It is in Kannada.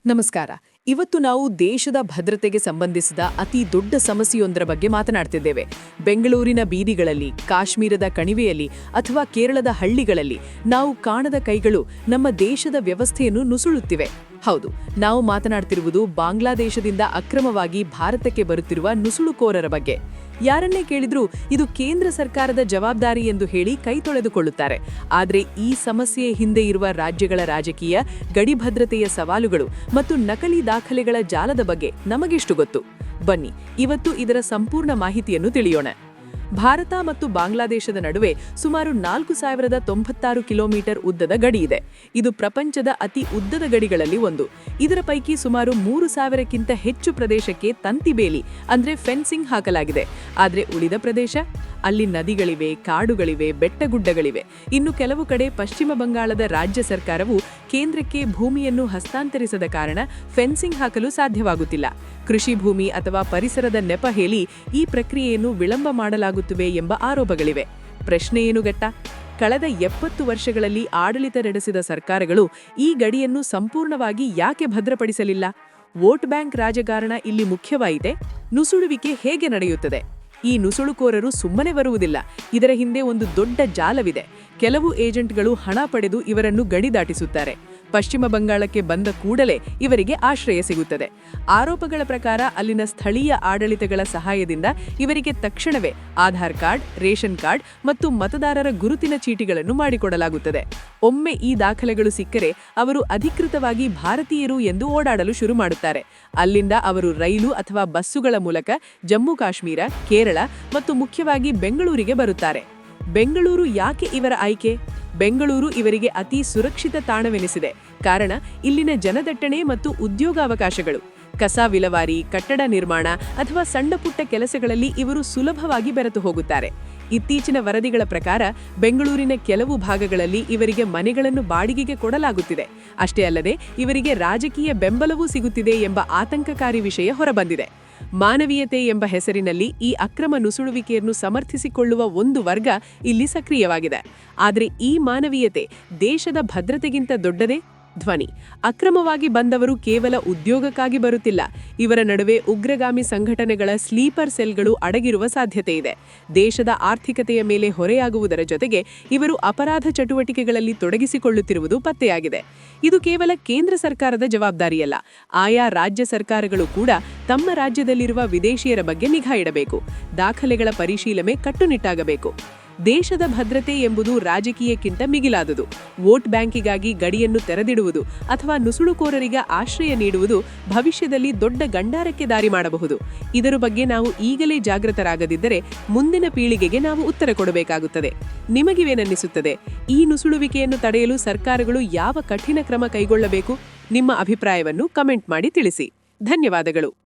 ನಮಸ್ಕಾರ. ಇವತ್ತು ನಾವು ದೇಶದ ಭದ್ರತೆಗೆ ಸಂಬಂಧಿಸಿದ ಅತಿ ದೊಡ್ಡ ಸಮಸ್ಯೆಯೊಂದರ ಬಗ್ಗೆ ಮಾತನಾಡ್ತಿದ್ದೇವೆ. ಬೆಂಗಳೂರಿನ ಬೀದಿಗಳಲ್ಲಿ, ಕಾಶ್ಮೀರದ ಕಣಿವೆಯಲ್ಲಿ ಅಥವಾ ಕೇರಳದ ಹಳ್ಳಿಗಳಲ್ಲಿ ನಾವು ಕಾಣದ ಕೈಗಳು ನಮ್ಮ ದೇಶದ ವ್ಯವಸ್ಥೆಯನ್ನು ನುಸುಳುತ್ತಿವೆ. ಹೌದು, ನಾವು ಮಾತನಾಡ್ತಿರುವುದು ಬಾಂಗ್ಲಾದೇಶದಿಂದ ಅಕ್ರಮವಾಗಿ ಭಾರತಕ್ಕೆ ಬರುತ್ತಿರುವ ನುಸುಳುಕೋರರ ಬಗ್ಗೆ. ಯಾರನ್ನೇ ಕೇಳಿದ್ರೂ ಇದು ಕೇಂದ್ರ ಸರ್ಕಾರದ ಜವಾಬ್ದಾರಿ ಎಂದು ಹೇಳಿ ಕೈ ತೊಳೆದುಕೊಳ್ಳುತ್ತಾರೆ. ಆದರೆ ಈ ಸಮಸ್ಯೆಯ ಹಿಂದೆ ಇರುವ ರಾಜ್ಯಗಳ ರಾಜಕೀಯ, ಗಡಿ ಭದ್ರತೆಯ ಸವಾಲುಗಳು ಮತ್ತು ನಕಲಿ ದಾಖಲೆಗಳ ಜಾಲದ ಬಗ್ಗೆ ನಮಗೆಷ್ಟು ಗೊತ್ತು? ಬನ್ನಿ, ಇವತ್ತು ಇದರ ಸಂಪೂರ್ಣ ಮಾಹಿತಿಯನ್ನು ತಿಳಿಯೋಣ. ಭಾರತ ಮತ್ತು ಬಾಂಗ್ಲಾದೇಶದ ನಡುವೆ ಸುಮಾರು 4096 ಕಿಲೋಮೀಟರ್ ಉದ್ದದ ಗಡಿ ಇದೆ. ಇದು ಪ್ರಪಂಚದ ಅತಿ ಉದ್ದದ ಗಡಿಗಳಲ್ಲಿ ಒಂದು. ಇದರ ಪೈಕಿ ಸುಮಾರು 3000ಕ್ಕಿಂತ ಹೆಚ್ಚು ಪ್ರದೇಶಕ್ಕೆ ತಂತಿಬೇಲಿ ಅಂದ್ರೆ ಫೆನ್ಸಿಂಗ್ ಹಾಕಲಾಗಿದೆ. ಆದರೆ ಉಳಿದ ಪ್ರದೇಶ, ಅಲ್ಲಿ ನದಿಗಳಿವೆ, ಕಾಡುಗಳಿವೆ, ಬೆಟ್ಟಗುಡ್ಡಗಳಿವೆ. ಇನ್ನು ಕೆಲವು ಕಡೆ ಪಶ್ಚಿಮ ಬಂಗಾಳದ ರಾಜ್ಯ ಸರ್ಕಾರವು ಕೇಂದ್ರಕ್ಕೆ ಭೂಮಿಯನ್ನು ಹಸ್ತಾಂತರಿಸದ ಕಾರಣ ಫೆನ್ಸಿಂಗ್ ಹಾಕಲು ಸಾಧ್ಯವಾಗುತ್ತಿಲ್ಲ. ಕೃಷಿ ಭೂಮಿ ಅಥವಾ ಪರಿಸರದ ನೆಪ ಹೇಳಿ ಈ ಪ್ರಕ್ರಿಯೆಯನ್ನು ವಿಳಂಬ ಮಾಡಲಾಗುತ್ತಿವೆ ಎಂಬ ಆರೋಪಗಳಿವೆ. ಪ್ರಶ್ನೆ ಏನು ಗೊತ್ತಾ? ಕಳೆದ 70 ವರ್ಷಗಳಲ್ಲಿ ಆಡಳಿತ ನಡೆಸಿದ ಸರ್ಕಾರಗಳು ಈ ಗಡಿಯನ್ನು ಸಂಪೂರ್ಣವಾಗಿ ಯಾಕೆ ಭದ್ರಪಡಿಸಲಿಲ್ಲ? ವೋಟ್ ಬ್ಯಾಂಕ್ ರಾಜಕಾರಣ ಇಲ್ಲಿ ಮುಖ್ಯವಾಯಿತೆ? ನುಸುಳುವಿಕೆ ಹೇಗೆ ನಡೆಯುತ್ತದೆ? ಈ ನುಸುಳುಕೋರರು ಸುಮ್ಮನೆ ಬರುವುದಿಲ್ಲ. ಇದರ ಹಿಂದೆ ಒಂದು ದೊಡ್ಡ ಜಾಲವಿದೆ. ಕೆಲವು ಏಜೆಂಟ್ಗಳು ಹಣ ಪಡೆದು ಇವರನ್ನು ಗಡಿ ದಾಟಿಸುತ್ತಾರೆ. ಪಶ್ಚಿಮ ಬಂಗಾಳಕ್ಕೆ ಬಂದ ಕೂಡಲೇ ಇವರಿಗೆ ಆಶ್ರಯ ಸಿಗುತ್ತದೆ. ಆರೋಪಗಳ ಪ್ರಕಾರ ಅಲ್ಲಿನ ಸ್ಥಳೀಯ ಆಡಳಿತಗಳ ಸಹಾಯದಿಂದ ಇವರಿಗೆ ತಕ್ಷಣವೇ ಆಧಾರ್ ಕಾರ್ಡ್, ರೇಷನ್ ಕಾರ್ಡ್ ಮತ್ತು ಮತದಾರರ ಗುರುತಿನ ಚೀಟಿಗಳನ್ನು ಮಾಡಿಕೊಡಲಾಗುತ್ತದೆ. ಒಮ್ಮೆ ಈ ದಾಖಲೆಗಳು ಸಿಕ್ಕರೆ ಅವರು ಅಧಿಕೃತವಾಗಿ ಭಾರತೀಯರು ಎಂದು ಓಡಾಡಲು ಶುರು ಮಾಡುತ್ತಾರೆ. ಅಲ್ಲಿಂದ ಅವರು ರೈಲು ಅಥವಾ ಬಸ್ಸುಗಳ ಮೂಲಕ ಜಮ್ಮು ಕಾಶ್ಮೀರ, ಕೇರಳ ಮತ್ತು ಮುಖ್ಯವಾಗಿ ಬೆಂಗಳೂರಿಗೆ ಬರುತ್ತಾರೆ. ಬೆಂಗಳೂರು ಯಾಕೆ ಇವರ ಆಯ್ಕೆ? ಬೆಂಗಳೂರು ಇವರಿಗೆ ಅತಿ ಸುರಕ್ಷಿತ ತಾಣವೆನಿಸಿದೆ. ಕಾರಣ ಇಲ್ಲಿನ ಜನದಟ್ಟಣೆ ಮತ್ತು ಉದ್ಯೋಗಾವಕಾಶಗಳು. ಕಸ ವಿಲವಾರಿ, ಕಟ್ಟಡ ನಿರ್ಮಾಣ ಅಥವಾ ಸಣ್ಣಪುಟ್ಟ ಕೆಲಸಗಳಲ್ಲಿ ಇವರು ಸುಲಭವಾಗಿ ಬೆರೆತು ಹೋಗುತ್ತಾರೆ. ಇತ್ತೀಚಿನ ವರದಿಗಳ ಪ್ರಕಾರ ಬೆಂಗಳೂರಿನ ಕೆಲವು ಭಾಗಗಳಲ್ಲಿ ಇವರಿಗೆ ಮನೆಗಳನ್ನು ಬಾಡಿಗೆಗೆ ಕೊಡಲಾಗುತ್ತಿದೆ. ಅಷ್ಟೇ ಅಲ್ಲದೆ ಇವರಿಗೆ ರಾಜಕೀಯ ಬೆಂಬಲವೂ ಸಿಗುತ್ತಿದೆ ಎಂಬ ಆತಂಕಕಾರಿ ವಿಷಯ ಹೊರಬಂದಿದೆ. ಮಾನವೀಯತೆ ಎಂಬ ಹೆಸರಿನಲ್ಲಿ ಈ ಅಕ್ರಮ ನುಸುಳುವಿಕೆಯನ್ನು ಸಮರ್ಥಿಸಿಕೊಳ್ಳುವ ಒಂದು ವರ್ಗ ಇಲ್ಲಿ ಸಕ್ರಿಯವಾಗಿದೆ. ಆದರೆ ಈ ಮಾನವೀಯತೆ ದೇಶದ ಭದ್ರತೆಗಿಂತ ದೊಡ್ಡದೇ? ಧ್ವನಿ. ಅಕ್ರಮವಾಗಿ ಬಂದವರು ಕೇವಲ ಉದ್ಯೋಗಕ್ಕಾಗಿ ಬರುತ್ತಿಲ್ಲ. ಇವರ ನಡುವೆ ಉಗ್ರಗಾಮಿ ಸಂಘಟನೆಗಳ ಸ್ಲೀಪರ್ ಸೆಲ್ಗಳು ಅಡಗಿರುವ ಸಾಧ್ಯತೆ ಇದೆ. ದೇಶದ ಆರ್ಥಿಕತೆಯ ಮೇಲೆ ಹೊರೆಯಾಗುವುದರ ಜೊತೆಗೆ ಇವರು ಅಪರಾಧ ಚಟುವಟಿಕೆಗಳಲ್ಲಿ ತೊಡಗಿಸಿಕೊಳ್ಳುತ್ತಿರುವುದು ಪತ್ತೆಯಾಗಿದೆ. ಇದು ಕೇವಲ ಕೇಂದ್ರ ಸರ್ಕಾರದ ಜವಾಬ್ದಾರಿಯಲ್ಲ. ಆಯಾ ರಾಜ್ಯ ಸರ್ಕಾರಗಳು ಕೂಡ ತಮ್ಮ ರಾಜ್ಯದಲ್ಲಿರುವ ವಿದೇಶಿಯರ ಬಗ್ಗೆ ನಿಗಾ ಇಡಬೇಕು. ದಾಖಲೆಗಳ ಪರಿಶೀಲನೆ ಕಟ್ಟುನಿಟ್ಟಾಗಬೇಕು. ದೇಶದ ಭದ್ರತೆ ಎಂಬುದು ರಾಜಕೀಯಕ್ಕಿಂತ ಮಿಗಿಲಾದುದು. ವೋಟ್ ಬ್ಯಾಂಕಿಗಾಗಿ ಗಡಿಯನ್ನು ತೆರೆದಿಡುವುದು ಅಥವಾ ನುಸುಳುಕೋರರಿಗೆ ಆಶ್ರಯ ನೀಡುವುದು ಭವಿಷ್ಯದಲ್ಲಿ ದೊಡ್ಡ ಗಂಡಾರಕ್ಕೆ ದಾರಿ ಮಾಡಬಹುದು. ಇದರ ಬಗ್ಗೆ ನಾವು ಈಗಲೇ ಜಾಗೃತರಾಗದಿದ್ದರೆ ಮುಂದಿನ ಪೀಳಿಗೆಗೆ ನಾವು ಉತ್ತರ ಕೊಡಬೇಕಾಗುತ್ತದೆ. ನಿಮಗಿವೇನನ್ನಿಸುತ್ತದೆ? ಈ ನುಸುಳುವಿಕೆಯನ್ನು ತಡೆಯಲು ಸರ್ಕಾರಗಳು ಯಾವ ಕಠಿಣ ಕ್ರಮ ಕೈಗೊಳ್ಳಬೇಕು? ನಿಮ್ಮ ಅಭಿಪ್ರಾಯವನ್ನು ಕಮೆಂಟ್ ಮಾಡಿ ತಿಳಿಸಿ. ಧನ್ಯವಾದಗಳು.